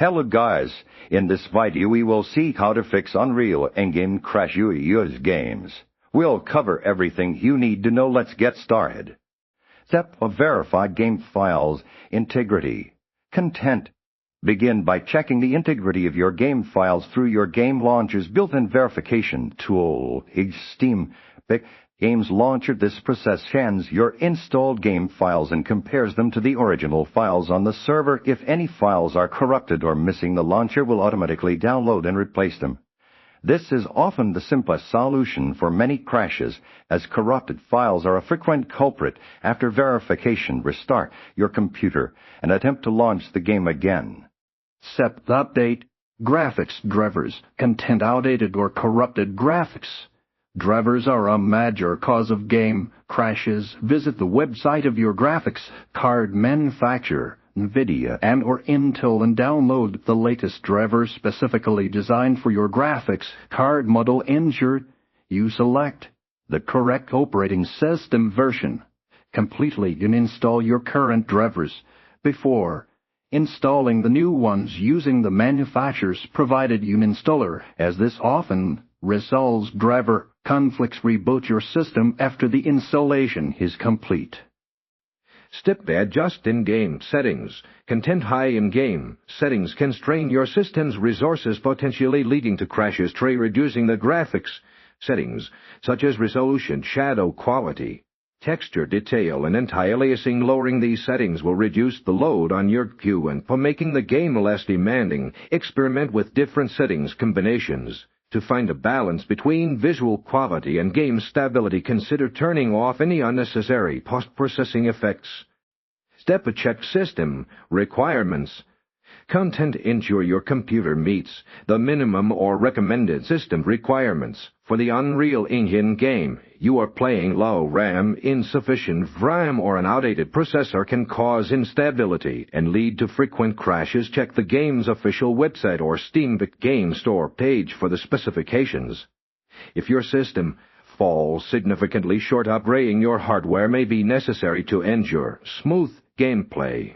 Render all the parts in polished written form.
Hello guys, in this video we will see how to fix Unreal Engine crash UE games. We'll cover everything you need to know. Let's get started. Step of verify game files integrity. Content. Begin by checking the integrity of your game files through your game launcher's built-in verification tool. Steam Games Launcher. This process scans your installed game files and compares them to the original files on the server. If any files are corrupted or missing, the launcher will automatically download and replace them. This is often the simplest solution for many crashes, as corrupted files are a frequent culprit. After verification, restart your computer and attempt to launch the game again. Step update graphics drivers. Content outdated or corrupted graphics. Drivers are a major cause of game crashes. Visit the website of your graphics card manufacturer, NVIDIA and/or Intel, and download the latest drivers specifically designed for your graphics card model. Ensure you select the correct operating system version. Completely uninstall your current drivers before installing the new ones using the manufacturer's provided uninstaller, as this often resolves driver conflicts. Reboot your system after the installation is complete. Step adjust in-game settings. Content high in-game settings can strain your system's resources, potentially leading to crashes. Try reducing the graphics settings, such as resolution, shadow quality, texture detail, and anti-aliasing. Lowering these settings will reduce the load on your queue and making the game less demanding. Experiment with different settings combinations to find a balance between visual quality and game stability. Consider turning off any unnecessary post-processing effects. Step check system requirements. Content. Ensure your computer meets the minimum or recommended system requirements for the Unreal Engine game you are playing. Low RAM, insufficient RAM, or an outdated processor can cause instability and lead to frequent crashes. Check the game's official website or Steam Game Store page for the specifications. If your system falls significantly short, upgrading your hardware may be necessary to ensure smooth gameplay.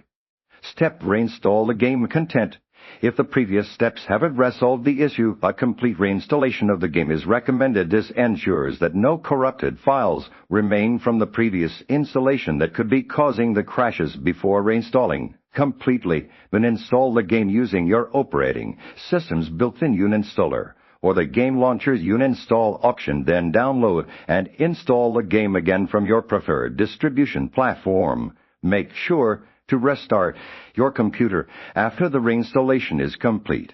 Step reinstall the game content. If the previous steps haven't resolved the issue, a complete reinstallation of the game is recommended. This ensures that no corrupted files remain from the previous installation that could be causing the crashes. Before reinstalling completely, then install the game using your operating system's built-in uninstaller or the game launcher's uninstall option. Then download and install the game again from your preferred distribution platform. Make sure to restart your computer after the reinstallation is complete.